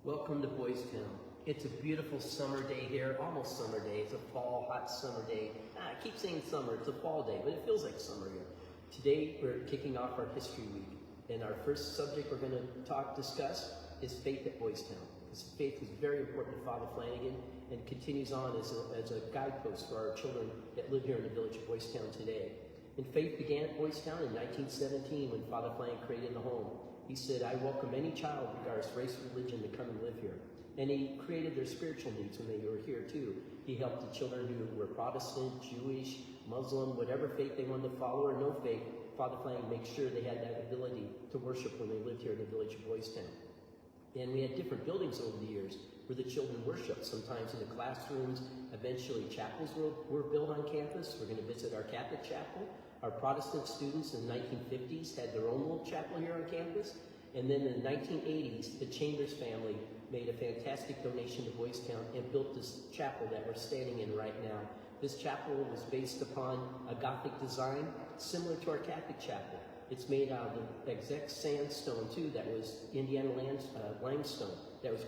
Welcome to Boys Town. It's a beautiful summer day here, almost summer day. It's a fall, hot summer day. I keep saying summer, it's a fall day, but it feels like summer here. Today, we're kicking off our History Week, and our first subject we're going to discuss is faith at Boys Town. Because faith is very important to Father Flanagan and continues on as a guidepost for our children that live here in the village of Boys Town today. And faith began at Boys Town in 1917 when Father Flanagan created the home. He said, I welcome any child, regardless of race or religion, to come and live here. And he created their spiritual needs when they were here too. He helped the children who were Protestant, Jewish, Muslim, whatever faith they wanted to follow or no faith. Father Flanagan made sure they had that ability to worship when they lived here in the village of Boys Town. And we had different buildings over the years where the children worshiped, sometimes in the classrooms. Eventually chapels were built on campus. We're going to visit our Catholic chapel. Our Protestant students in the 1950s had their own little chapel here on campus. And then in the 1980s, the Chambers family made a fantastic donation to Boys Town and built this chapel that we're standing in right now. This chapel was based upon a Gothic design similar to our Catholic chapel. It's made out of the exact sandstone too that was Indiana limestone that was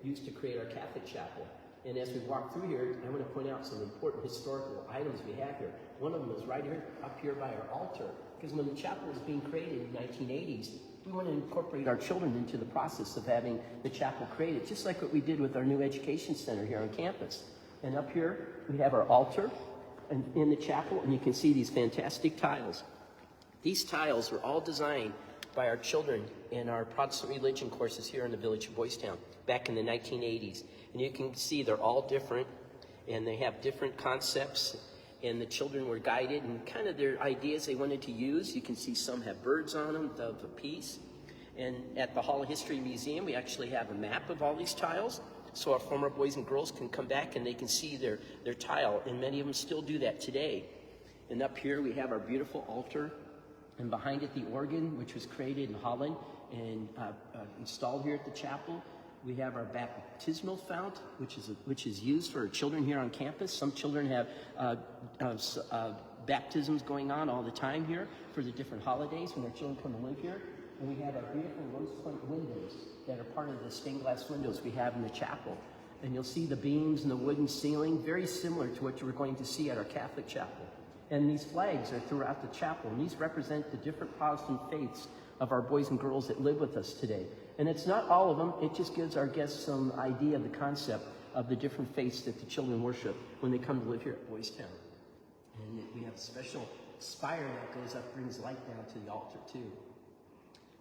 used to create our Catholic chapel. And as we walk through here, I want to point out some important historical items we have here. One of them is right here, up here by our altar. Because when the chapel was being created in the 1980s, we want to incorporate our children into the process of having the chapel created, just like what we did with our new education center here on campus. And up here, we have our altar in the chapel, and you can see these fantastic tiles. These tiles were all designed by our children in our Protestant religion courses here in the village of Boys Town back in the 1980s. And you can see they're all different, and they have different concepts, and the children were guided and kind of their ideas they wanted to use. You can see some have birds on them, dove of peace. And at the Hall of History Museum, we actually have a map of all these tiles, so our former boys and girls can come back and they can see their tile, and many of them still do that today. And up here we have our beautiful altar, and behind it the organ, which was created in Holland and installed here at the chapel. We have our baptismal fount, which is used for children here on campus. Some children have baptisms going on all the time here for the different holidays when their children come and live here. And we have our beautiful rose-flint windows that are part of the stained glass windows we have in the chapel. And you'll see the beams and the wooden ceiling, very similar to what you were going to see at our Catholic chapel. And these flags are throughout the chapel, and these represent the different Protestant faiths of our boys and girls that live with us today. And it's not all of them, it just gives our guests some idea of the concept of the different faiths that the children worship when they come to live here at Boys Town. And we have a special spire that goes up, brings light down to the altar too.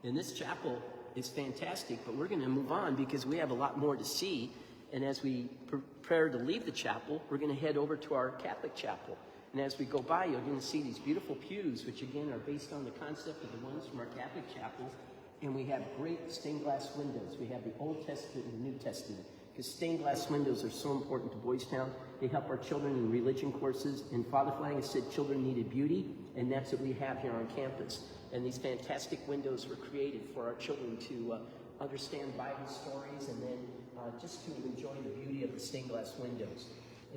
And this chapel is fantastic, but we're going to move on because we have a lot more to see. And as we prepare to leave the chapel, we're going to head over to our Catholic chapel. And as we go by, you're going to see these beautiful pews, which again are based on the concept of the ones from our Catholic chapel. And we have great stained glass windows. We have the Old Testament and the New Testament. Because stained glass windows are so important to Boys Town. They help our children in religion courses. And Father Flanagan said children needed beauty, and that's what we have here on campus. And these fantastic windows were created for our children to understand Bible stories and then just to enjoy the beauty of the stained glass windows.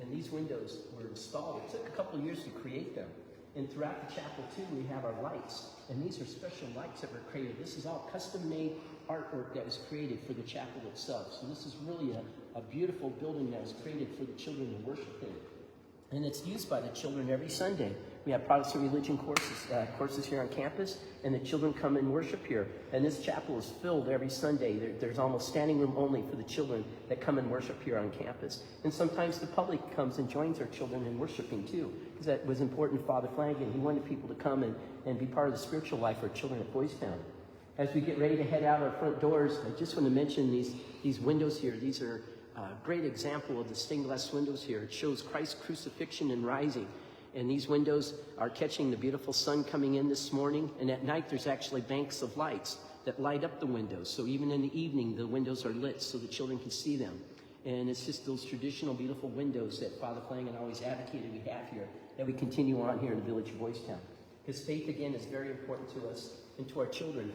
And these windows were installed. It took a couple of years to create them. And throughout the chapel too, we have our lights. And these are special lights that were created. This is all custom-made artwork that was created for the chapel itself. So this is really a beautiful building that was created for the children to worship in. And it's used by the children every Sunday. We have Protestant religion courses here on campus, and the children come and worship here. And this chapel is filled every Sunday. There's almost standing room only for the children that come and worship here on campus. And sometimes the public comes and joins our children in worshiping too, because that was important to Father Flanagan. He wanted people to come and be part of the spiritual life of our children at Boys Town. As we get ready to head out our front doors, I just want to mention these windows here. These are a great example of the stained glass windows here. It shows Christ's crucifixion and rising. And these windows are catching the beautiful sun coming in this morning. And at night, there's actually banks of lights that light up the windows. So even in the evening, the windows are lit so the children can see them. And it's just those traditional, beautiful windows that Father Flanagan always advocated we have here, that we continue on here in the village of Boys Town. Because faith, again, is very important to us and to our children.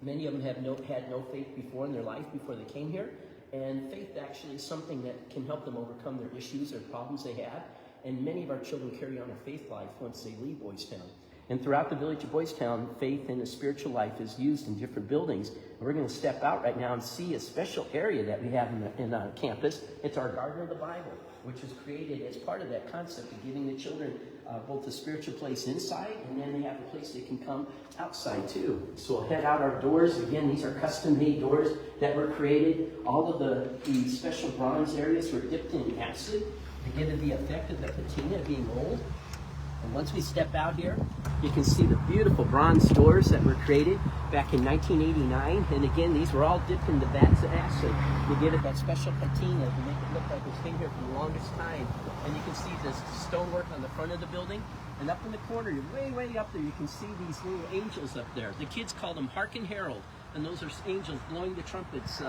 Many of them have had no faith before in their life, before they came here. And faith actually is something that can help them overcome their issues or problems they have. And many of our children carry on a faith life once they leave Boys Town. And throughout the village of Boys Town, faith and the spiritual life is used in different buildings. And we're going to step out right now and see a special area that we have in our campus. It's our Garden of the Bible, which was created as part of that concept of giving the children both a spiritual place inside, and then they have a place they can come outside too. So we'll head out our doors. Again, these are custom-made doors that were created. All of the special bronze areas were dipped in acid to give it the effect of the patina being old. And once we step out here, you can see the beautiful bronze doors that were created back in 1989. And again, these were all dipped into vats of acid to give it that special patina to make it look like it's been here for the longest time. And you can see this stonework on the front of the building. And up in the corner, way up there, you can see these little angels up there. The kids call them Hark and Herald. And those are angels blowing the trumpets,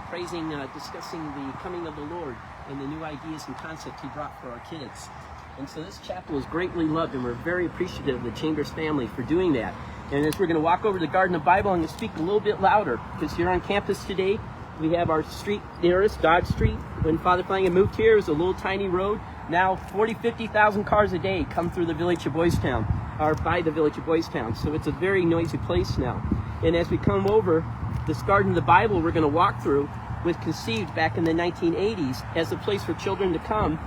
praising, discussing the coming of the Lord and the new ideas and concepts he brought for our kids. And so this chapel is greatly loved, and we're very appreciative of the Chambers family for doing that. And as we're going to walk over to the Garden of the Bible, I'm going to speak a little bit louder, because here on campus today, we have our street nearest, Dowd Street. When Father Flanagan moved here, it was a little tiny road. Now 50,000 cars a day come through the village of Boys Town, or by the village of Boys Town. So it's a very noisy place now. And as we come over, this Garden of the Bible we're going to walk through was conceived back in the 1980s as a place for children to come,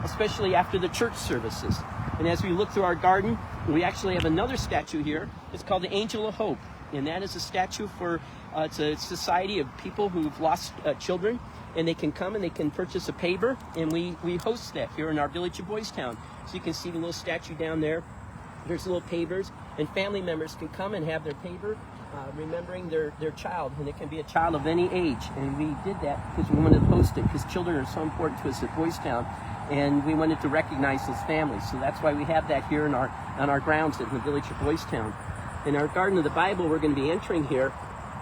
especially after the church services. And as we look through our garden, we actually have another statue here. It's called the Angel of Hope. And that is a statue for, it's a society of people who've lost children. And they can come and they can purchase a paper. And we host that here in our village of Boys Town. So you can see the little statue down there. There's little pavers. And family members can come and have their paper remembering their child. And it can be a child of any age. And we did that because we wanted to host it, because children are so important to us at Boys Town. And we wanted to recognize those families. So that's why we have that here on our grounds in the village of Boys Town. In our Garden of the Bible, we're going to be entering here.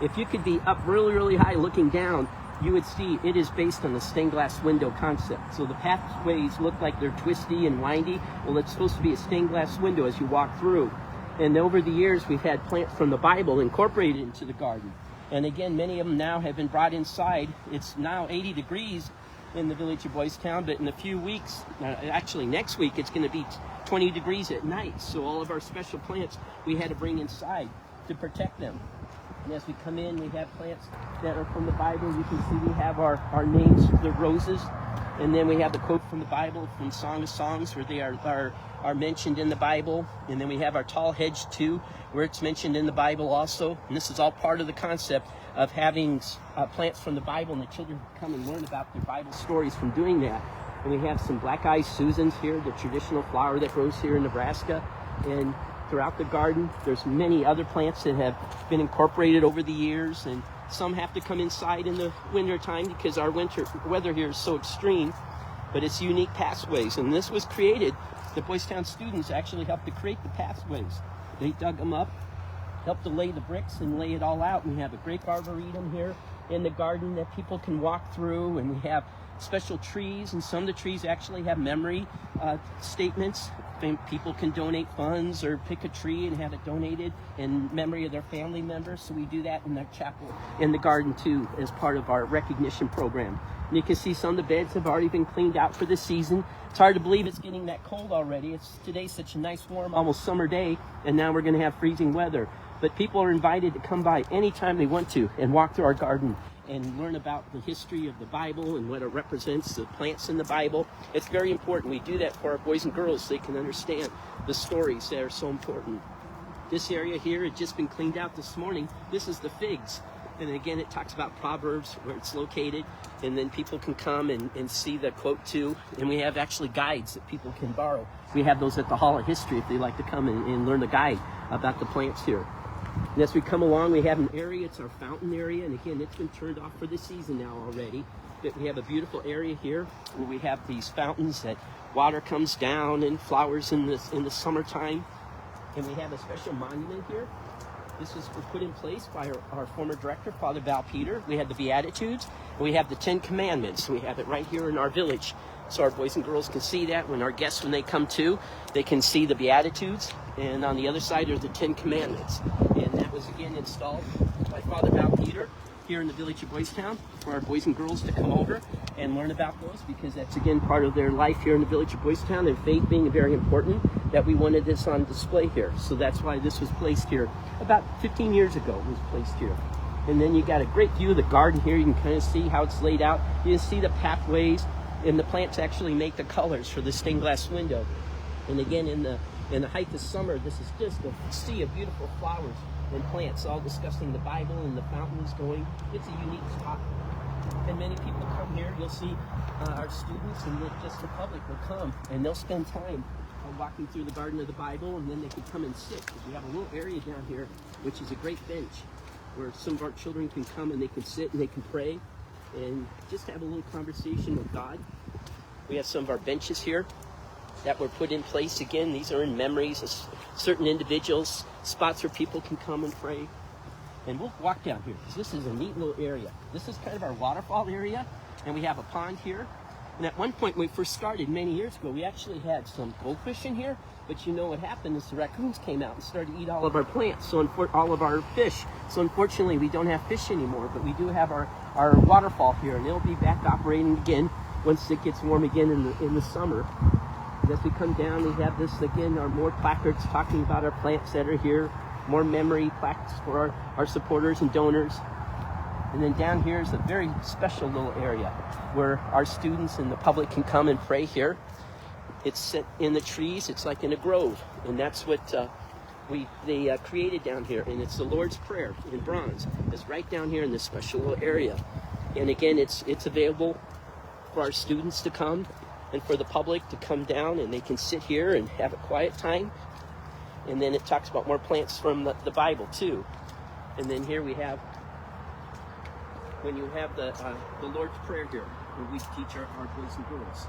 If you could be up really high looking down, you would see it is based on the stained glass window concept. So the pathways look like they're twisty and windy. Well, it's supposed to be a stained glass window as you walk through. And over the years, we've had plants from the Bible incorporated into the garden. And again, many of them now have been brought inside. It's now 80 degrees in the village of Boys Town, but in a few weeks, actually next week, it's going to be 20 degrees at night. So all of our special plants we had to bring inside to protect them. And as we come in, we have plants that are from the Bible. You can see we have our names, the roses, and then we have the quote from the Bible from Song of Songs, where they are mentioned in the Bible. And then we have our tall hedge too, where it's mentioned in the Bible also. And this is all part of the concept of having plants from the Bible, and the children come and learn about their Bible stories from doing that. And we have some black-eyed Susans here, the traditional flower that grows here in Nebraska. And throughout the garden, there's many other plants that have been incorporated over the years, and some have to come inside in the winter time because our winter weather here is so extreme. But it's unique pathways, and this was created. The Boys Town students actually helped to create the pathways. They dug them up, helped to lay the bricks and lay it all out. And we have a grape arboretum here in the garden that people can walk through, and we have special trees, and some of the trees actually have memory statements. People can donate funds or pick a tree and have it donated in memory of their family members. So we do that in the chapel in the garden too, as part of our recognition program. And you can see some of the beds have already been cleaned out for the season. It's hard to believe it's getting that cold already. Today's such a nice, warm, almost summer day, and now we're going to have freezing weather. But people are invited to come by anytime they want to and walk through our garden and learn about the history of the Bible and what it represents, the plants in the Bible. It's very important. We do that for our boys and girls so they can understand the stories that are so important. This area here had just been cleaned out this morning. This is the figs. And again, it talks about Proverbs, where it's located, and then people can come and see the quote too. And we have actually guides that people can borrow. We have those at the Hall of History if they like to come and learn the guide about the plants here. And as we come along, we have an area, it's our fountain area, and again, it's been turned off for the season now already. But we have a beautiful area here where we have these fountains that water comes down and flowers in the summertime. And we have a special monument here. This was put in place by our former director, Father Peter. We had the Beatitudes, and we have the 10 Commandments. We have it right here in our village. So our boys and girls can see that when our guests, when they come to, they can see the Beatitudes. And on the other side are the 10 Commandments. And that was again installed by Father Peter here in the village of Boys Town for our boys and girls to come over and learn about those, because that's again part of their life here in the village of Boys Town, and faith being very important, that we wanted this on display here. So that's why this was placed here. About 15 years ago it was placed here. And then you got a great view of the garden here. You can kind of see how it's laid out. You can see the pathways, and the plants actually make the colors for the stained glass window. And again, in the height of summer, this is just a sea of beautiful flowers and plants, all discussing the Bible, and the fountain is going. It's a unique spot. And many people come here. You'll see our students and just the public will come, and they'll spend time walking through the garden of the Bible, and then they can come and sit. We have a little area down here, which is a great bench, where some of our children can come and they can sit and they can pray and just have a little conversation with God. We have some of our benches here that were put in place. Again, these are in memories of certain individuals, spots where people can come and pray. And we'll walk down here, because this is a neat little area. This is kind of our waterfall area, and we have a pond here. And at one point when we first started many years ago, we actually had some goldfish in here, but you know what happened is the raccoons came out and started to eat all of our plants, so all of our fish. So unfortunately we don't have fish anymore, but we do have our waterfall here, and it'll be back operating again once it gets warm again in the summer. And as we come down, we have this again, our more placards talking about our plants that are here, more memory plaques for our supporters and donors. And then down here is a very special little area where our students and the public can come and pray here. It's set in the trees. It's like in a grove, and that's what they created down here. And it's the Lord's Prayer in bronze. It's right down here in this special little area. And again, it's available for our students to come and for the public to come down, and they can sit here and have a quiet time. And then it talks about more plants from the Bible too. And then here we have, when you have the Lord's Prayer here, where we teach our boys and girls.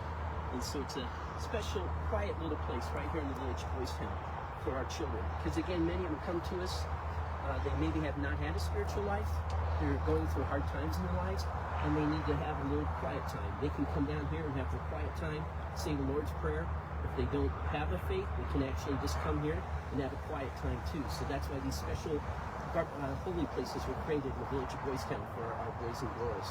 And so it's a special, quiet little place right here in the village of Boys Town for our children. Because again, many of them come to us, they maybe have not had a spiritual life, they're going through hard times in their lives, and they need to have a little quiet time. They can come down here and have their quiet time, say the Lord's Prayer. If they don't have a faith, they can actually just come here and have a quiet time too. So that's why these special holy places were created in the village of Boys Town for our boys and girls.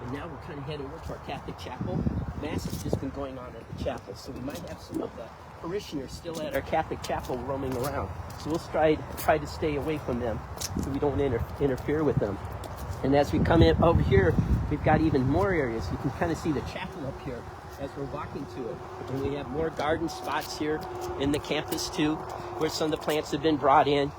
And now we're kind of heading over to our Catholic chapel. Mass has just been going on at the chapel, so we might have some of the parishioners still at our Catholic chapel roaming around. So we'll try to stay away from them so we don't interfere with them. And as we come in over here, we've got even more areas. You can kind of see the chapel up here as we're walking to it. And we have more garden spots here in the campus too, where some of the plants have been brought in.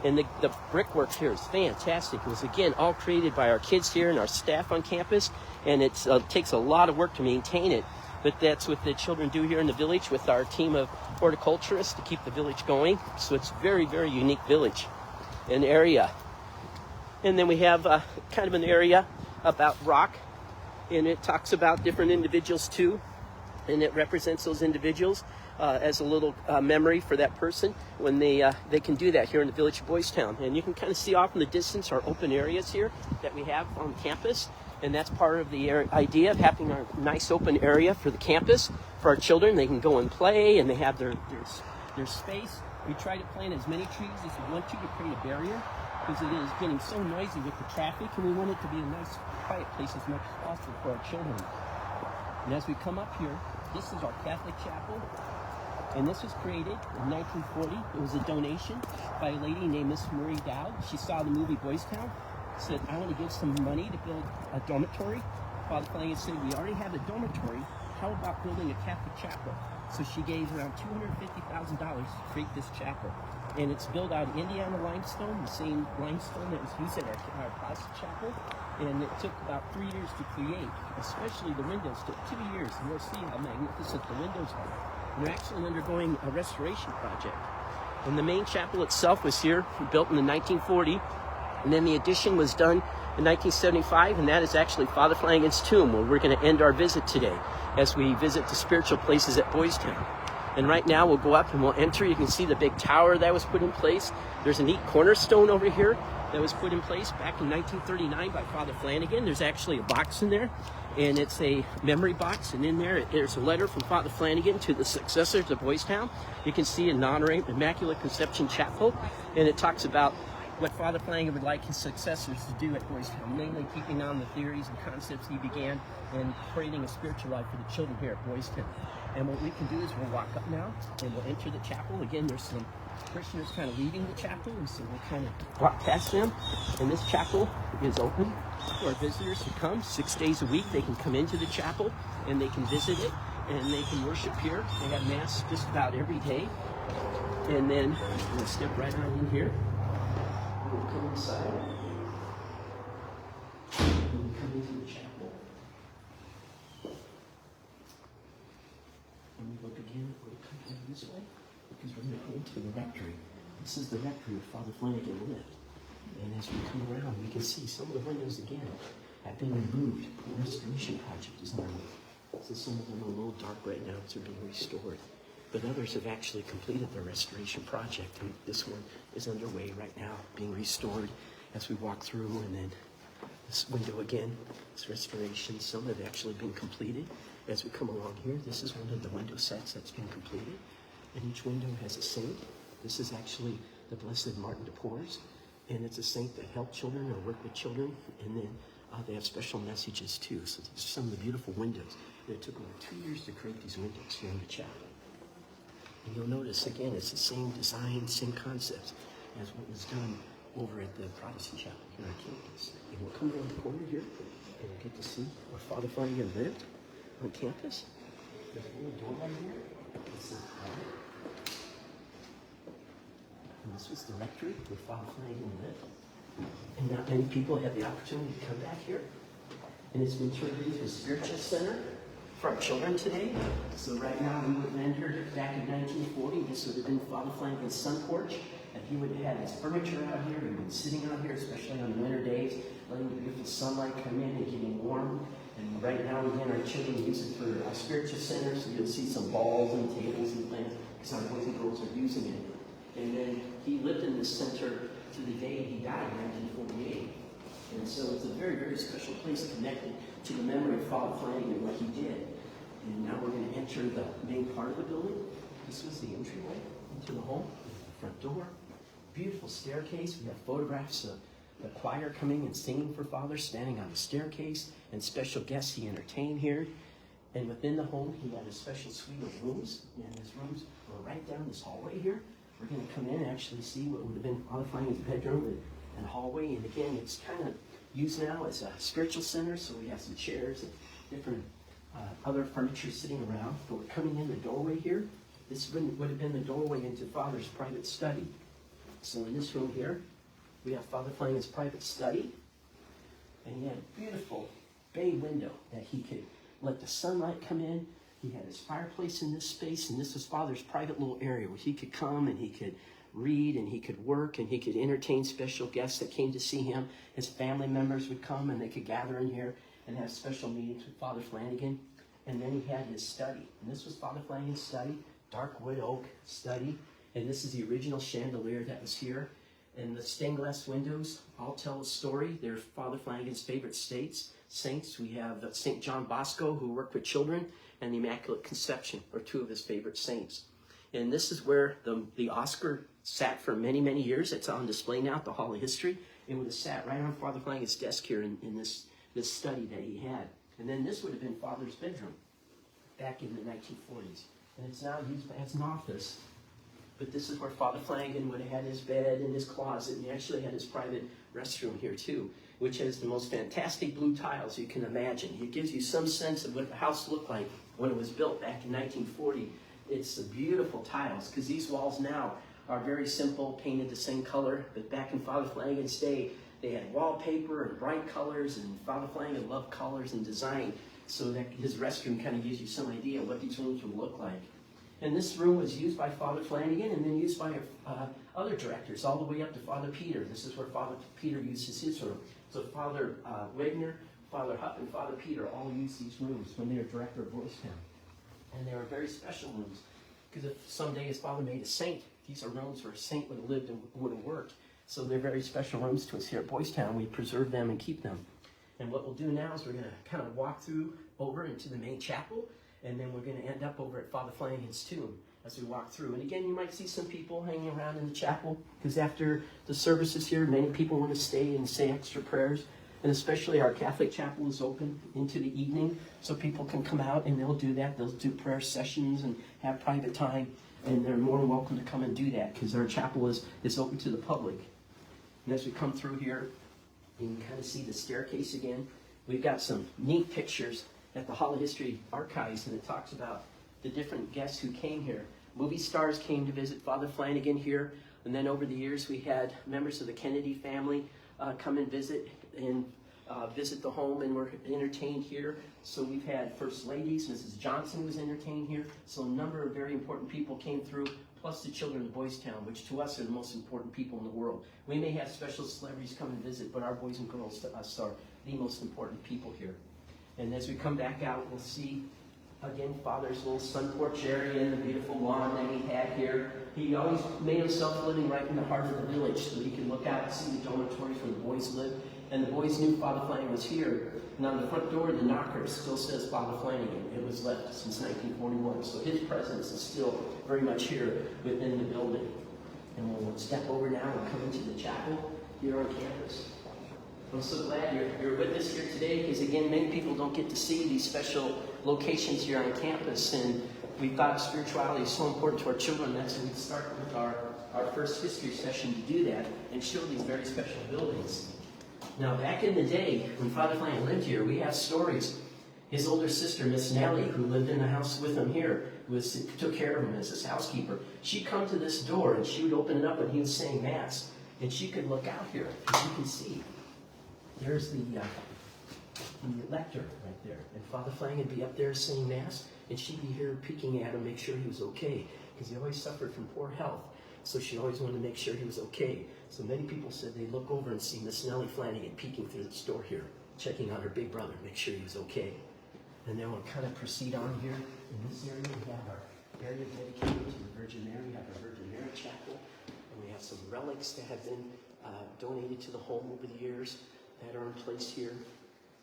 And the brickwork here is fantastic. It was, again, all created by our kids here and our staff on campus. And it takes a lot of work to maintain it. But that's what the children do here in the village with our team of horticulturists to keep the village going. So it's a very, very unique village and area. And then we have kind of an area about rock. And it talks about different individuals too. And it represents those individuals as a little memory for that person when they can do that here in the village of Boys Town. And you can kind of see off in the distance our open areas here that we have on campus. And that's part of the idea of having a nice open area for the campus for our children. They can go and play, and they have their space. We try to plant as many trees as we want to create a barrier, because it is getting so noisy with the traffic, and we want it to be a nice quiet place as much as possible for our children. And as we come up here, this is our Catholic chapel, and this was created in 1940. It was a donation by a lady named Miss Marie Dowd. She saw the movie Boys Town, said, I want to give some money to build a dormitory. Father Flanagan said, we already have a dormitory. How about building a Catholic chapel? So she gave around $250,000 to create this chapel. And it's built out of Indiana limestone, the same limestone that was used at our Protestant chapel. And it took about 3 years to create, especially the windows. It took 2 years, and you'll see how magnificent the windows are. And they're actually undergoing a restoration project. And the main chapel itself was here, built in the 1940. And then the addition was done in 1975, and that is actually Father Flanagan's tomb, where we're going to end our visit today as we visit the spiritual places at Boys Town. And right now we'll go up and we'll enter. You can see the big tower that was put in place. There's a neat cornerstone over here that was put in place back in 1939 by Father Flanagan. There's actually a box in there, and it's a memory box, and in there's a letter from Father Flanagan to the successors of Boys Town. You can see an honorary Immaculate Conception Chapel, and it talks about what Father Flanagan would like his successors to do at Boys Town, mainly keeping on the theories and concepts he began and creating a spiritual life for the children here at Boys Town. And what we can do is we'll walk up now and we'll enter the chapel. Again, there's some parishioners kind of leading the chapel, and so we'll kind of walk past them. And this chapel is open for visitors to come 6 days a week. They can come into the chapel and they can visit it and they can worship here. They have mass just about every day. And then we'll step right on in here. We'll come inside. And we'll come into the chapel. And we look again, we'll come down this way because we're going to go into the rectory. This is the rectory where Father Flanagan lived. And as we come around, we can see some of the windows again have been removed. The restoration project is underway. So some of them are a little dark right now because they're being restored. But others have actually completed their restoration project, and this one is underway right now, being restored as we walk through. And then this window again, this restoration, some have actually been completed. As we come along here, this is one of the window sets that's been completed, and each window has a saint. This is actually the Blessed Martin de Porres, and it's a saint that helped children or worked with children, and then they have special messages too. So these are some of the beautiful windows. It took over 2 years to create these windows here in the chapel. And you'll notice, again, it's the same design, same concepts as what was done over at the Protestant chapel here on campus. And we'll come around the corner here, and we'll get to see where Father Flanagan lived on campus. There's a little door right here. This is and this was the rectory where Father Flanagan lived. And not many people had the opportunity to come back here. And it's been turned into a spiritual center for our children today. So right now, we would have entered it back in 1940. This would have been Father Flanagan's sun porch. And he would have had his furniture out here. He would have been sitting out here, especially on winter days, letting the beautiful sunlight come in and getting warm. And right now, again, our children use it for our spiritual center. So you'll see some balls and tables and plants because our boys and girls are using it. And then he lived in this center to the day he died in 1948. And so it's a very, very special place connected to the memory of Father Flanagan and what he did. And now we're going to enter the main part of the building. This was the entryway into the home, the front door. Beautiful staircase. We have photographs of the choir coming and singing for Father, standing on the staircase, and special guests he entertained here. And within the home, he had a special suite of rooms. And his rooms were right down this hallway here. We're going to come in and actually see what would have been Father Flanagan's bedroom and hallway. And again, it's kind of used now as a spiritual center, so we have some chairs and different other furniture sitting around. But we're coming in the doorway here. This would have been the doorway into Father's private study. So in this room here, we have Father Flanagan's private study. And he had a beautiful bay window that he could let the sunlight come in. He had his fireplace in this space, and this was Father's private little area where he could come and he could read and he could work and he could entertain special guests that came to see him. His family members would come and they could gather in here and have special meetings with Father Flanagan. And then he had his study. And this was Father Flanagan's study, dark wood oak study. And this is the original chandelier that was here. And the stained glass windows all tell a story. They're Father Flanagan's favorite saints. We have St. John Bosco, who worked with children, and the Immaculate Conception are two of his favorite saints. And this is where the Oscar sat for many, many years. It's on display now at the Hall of History. It would have sat right on Father Flanagan's desk here in this study that he had. And then this would have been Father's bedroom back in the 1940s. And it's now used as an office. But this is where Father Flanagan would have had his bed and his closet. And he actually had his private restroom here too, which has the most fantastic blue tiles you can imagine. It gives you some sense of what the house looked like when it was built back in 1940. It's the beautiful tiles, because these walls now are very simple, painted the same color. But back in Father Flanagan's day, they had wallpaper and bright colors, and Father Flanagan loved colors and design, so that his restroom kind of gives you some idea what these rooms would look like. And this room was used by Father Flanagan and then used by other directors, all the way up to Father Peter. This is where Father Peter uses his room. So Father Wagner, Father Hupp, and Father Peter all used these rooms when they were director of Boys Town. And they were very special rooms, because if someday his father made a saint, these are rooms where a saint would have lived and would have worked. So they're very special rooms to us here at Boys Town. We preserve them and keep them. And what we'll do now is we're going to kind of walk through over into the main chapel, and then we're going to end up over at Father Flanagan's tomb. as we walk through. And again, you might see some people hanging around in the chapel, because after the services here, many people want to stay and say extra prayers. And especially our Catholic chapel is open into the evening, so people can come out and they'll do that. They'll do prayer sessions and have private time, and they're more than welcome to come and do that, because our chapel is open to the public. And as we come through here, you can kind of see the staircase again. We've got some neat pictures at the Hall of History Archives, and it talks about the different guests who came here. Movie stars came to visit Father Flanagan here, and then over the years we had members of the Kennedy family come and visit the home, and were entertained here. So we've had First Ladies, Mrs. Johnson was entertained here. So a number of very important people came through, plus the children of Boys Town, which to us are the most important people in the world. We may have special celebrities come and visit, but our boys and girls to us are the most important people here. And as we come back out, we'll see again Father's little sun porch area and the beautiful lawn that he had here. He always made himself living right in the heart of the village, so he could look out and see the dormitories where the boys lived. And the boys knew Father Flanagan was here. And on the front door, the knocker still says Father Flanagan. It was left since 1941. So his presence is still very much here within the building. And we'll step over now and come into the chapel here on campus. I'm so glad you're with us here today, because again, many people don't get to see these special locations here on campus. And we thought spirituality is so important to our children. That's when we start with our first history session to do that and show these very special buildings. Now, back in the day, when Father Flanagan lived here, we have stories. His older sister, Miss Nellie, who lived in the house with him here, took care of him as his housekeeper. She'd come to this door, and she would open it up when he was saying Mass. And she could look out here, as you can see. There's the lector right there. And Father Flanagan would be up there saying Mass, and she'd be here peeking at him, make sure he was okay, because he always suffered from poor health. So she always wanted to make sure he was okay. So many people said they look over and see Miss Nellie Flanagan peeking through the door here, checking on her big brother, make sure he was okay. And then we'll kind of proceed on here. In this area, we have our area dedicated to the Virgin Mary. We have our Virgin Mary Chapel. And we have some relics that have been donated to the home over the years that are in place here.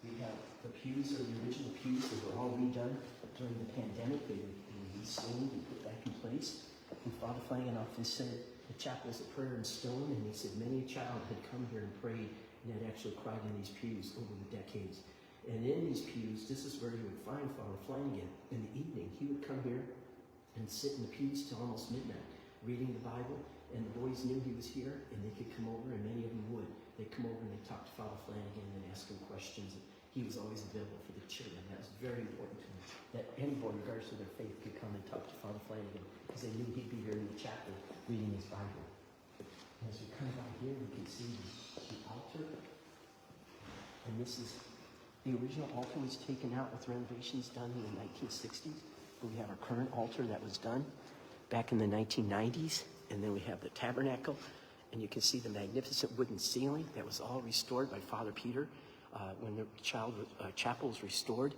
We have the pews, or the original pews that were all redone during the pandemic. They were restored and put back in place. And Father Flanagan often said the chapel is a prayer in stone, and he said many a child had come here and prayed and had actually cried in these pews over the decades. And in these pews, this is where you would find Father Flanagan in the evening. He would come here and sit in the pews till almost midnight, reading the Bible, and the boys knew he was here, and they could come over, and many of them would. They'd come over and they'd talk to Father Flanagan and ask him questions. He was always available for the children. That was very important to him, that anybody, regardless of their faith, could come and talk to Father Flanagan, because they knew he'd be here in the chapel reading his Bible. And as we come out here, we can see the altar. And this is, the original altar was taken out with renovations done in the 1960s. But we have our current altar that was done back in the 1990s. And then we have the tabernacle. And you can see the magnificent wooden ceiling that was all restored by Father Peter when the chapel was restored.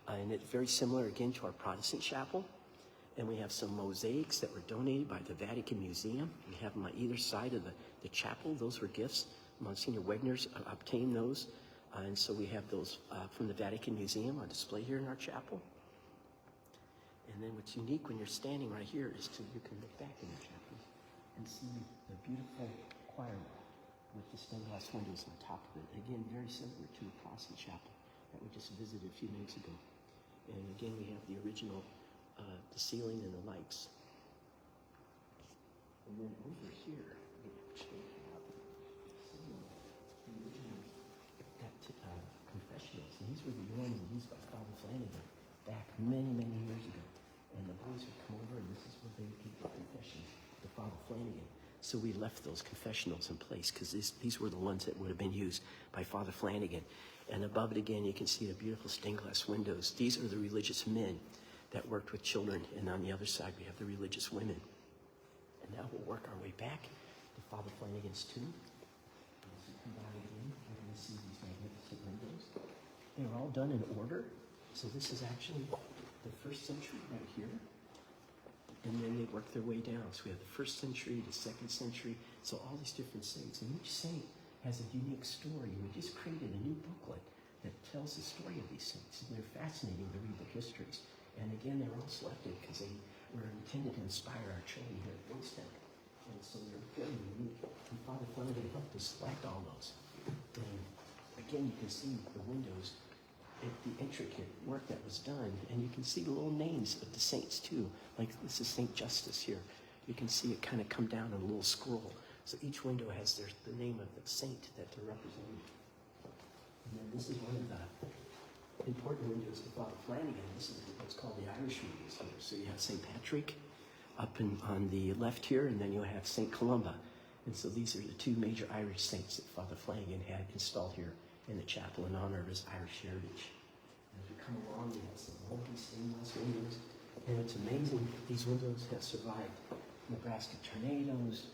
And it's very similar again to our Protestant chapel. And we have some mosaics that were donated by the Vatican Museum. We have them on either side of the chapel. Those were gifts. Monsignor Wegner's obtained those. And so we have those from the Vatican Museum on display here in our chapel. And then what's unique when you're standing right here is you can look back in the chapel and see the beautiful choir with the stained glass windows on top of it. Again, very similar to the Protestant chapel that we just visited a few minutes ago. And again, we have the original, the ceiling and the lights. And then over here, we actually have the original confessionals. And these were the ones used by Father Flanagan back many, many years ago. And the boys would come over, and this is where they would give their confession to Father Flanagan. So we left those confessionals in place, because these were the ones that would have been used by Father Flanagan. And above it again, you can see the beautiful stained glass windows. These are the religious men that worked with children. And on the other side, we have the religious women. And now we'll work our way back to Father Flanagan's tomb. As we come by again, we're going to see these magnificent windows. They're all done in order. So this is actually the first century right here. And then they work their way down. So we have the first century, the second century. So all these different saints. And each saint has a unique story. And we just created a new booklet that tells the story of these saints. And they're fascinating to read the histories. And again, they're all selected because they were intended to inspire our children here at Boys Town. And so they're very unique. And Father Flanagan helped us select all those. And again, you can see the windows, the intricate work that was done. And you can see the little names of the saints too. Like this is St. Justice here. You can see it kind of come down on a little scroll. So each window has the name of the saint that they're representing. And then this is one of the important windows of Father Flanagan. This is what's called the Irish windows here. So you have St. Patrick up on the left here, and then you'll have St. Columba. And so these are the two major Irish saints that Father Flanagan had installed here in the chapel in honor of his Irish heritage. As we come along, we have some lovely stained glass windows. And it's amazing that these windows have survived Nebraska tornadoes,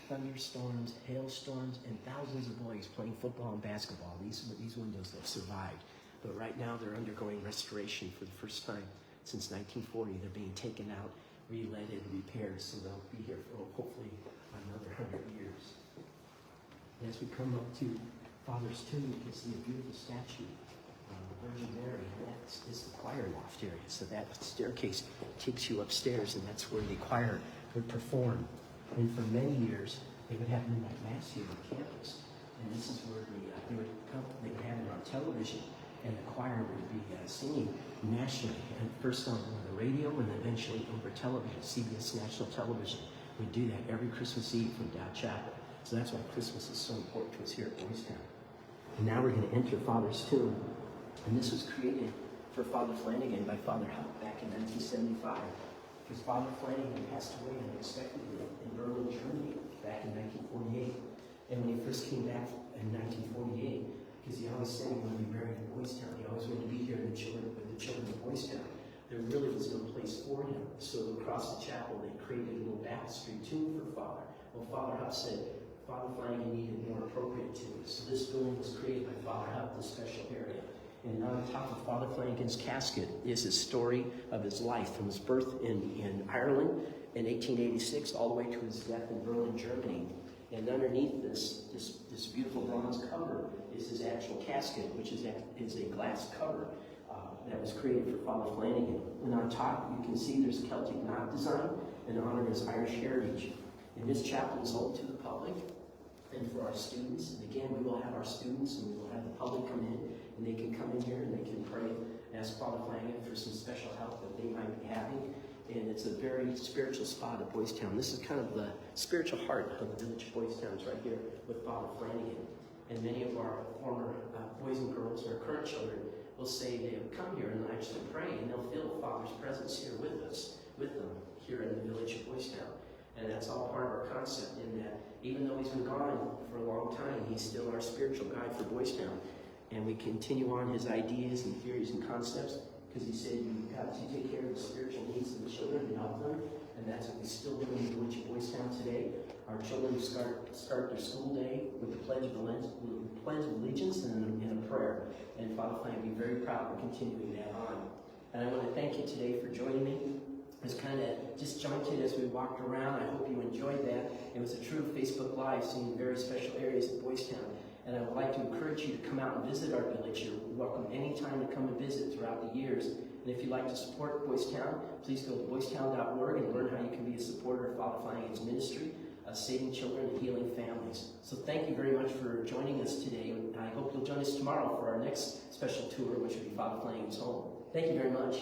thunderstorms, hailstorms, and thousands of boys playing football and basketball. These windows have survived. But right now they're undergoing restoration for the first time since 1940. They're being taken out, re-leaded, repaired, so they'll be here for hopefully another 100 years. And as we come up to Father's tomb, you can see a beautiful statue of Virgin Mary, and that is the choir loft area. So that staircase takes you upstairs, and that's where the choir would perform. And for many years, they would have midnight mass here on campus. And this is where they would have it on television, and the choir would be singing nationally, and first on the radio and eventually over television. CBS National Television would do that every Christmas Eve from Dowd Chapel. So that's why Christmas is so important to us here at Boys Town. And now we're going to enter Father's tomb. And this was created for Father Flanagan by Father Huck back in 1975. Because Father Flanagan passed away unexpectedly in Berlin, Germany back in 1948. And when he first came back in 1948, because he always said he wanted to be buried in Boys Town. He always wanted to be here with the children of Boys Town. There really was no place for him. So across the chapel, they created a little baptistry tomb for Father. Well, Father Huff said Father Flanagan needed more appropriate tombs. So this building was created by Father Huff, this special area. And on top of Father Flanagan's casket is his story of his life, from his birth in Ireland in 1886 all the way to his death in Berlin, Germany. And underneath this beautiful bronze cover is his actual casket, which is a glass cover that was created for Father Flanagan. And on top, you can see there's a Celtic knot design in honor of his Irish heritage. And this chapel is open to the public and for our students. And again, we will have our students and we will have the public come in, and they can come in here and they can pray, ask Father Flanagan for some special help that they might be having. And it's a very spiritual spot at Boys Town. This is kind of the spiritual heart of the village of Boys Town. It's right here with Father Flanagan. And many of our former boys and girls, or current children, will say they have come here and actually pray, and they'll feel Father's presence here with them here in the village of Boys Town. And that's all part of our concept, in that even though he's been gone for a long time, he's still our spiritual guide for Boys Town. And we continue on his ideas and theories and concepts, because he said you've got to take care of the spiritual needs of the children and help them. And that's what we still do in the village of Boys Town today. Our children start their school day with the Pledge of Allegiance and a prayer. And Father Flanagan will be very proud of continuing that on. And I want to thank you today for joining me. It was kind of disjointed as we walked around. I hope you enjoyed that. It was a true Facebook Live, seeing very special areas of Boys Town. And I would like to encourage you to come out and visit our village. You're welcome anytime to come and visit throughout the years. And if you'd like to support Boys Town, please go to boystown.org and learn how you can be a supporter of Father Flanagan's ministry of saving children and healing families. So thank you very much for joining us today. And I hope you'll join us tomorrow for our next special tour, which will be Father Flanagan's home. Thank you very much.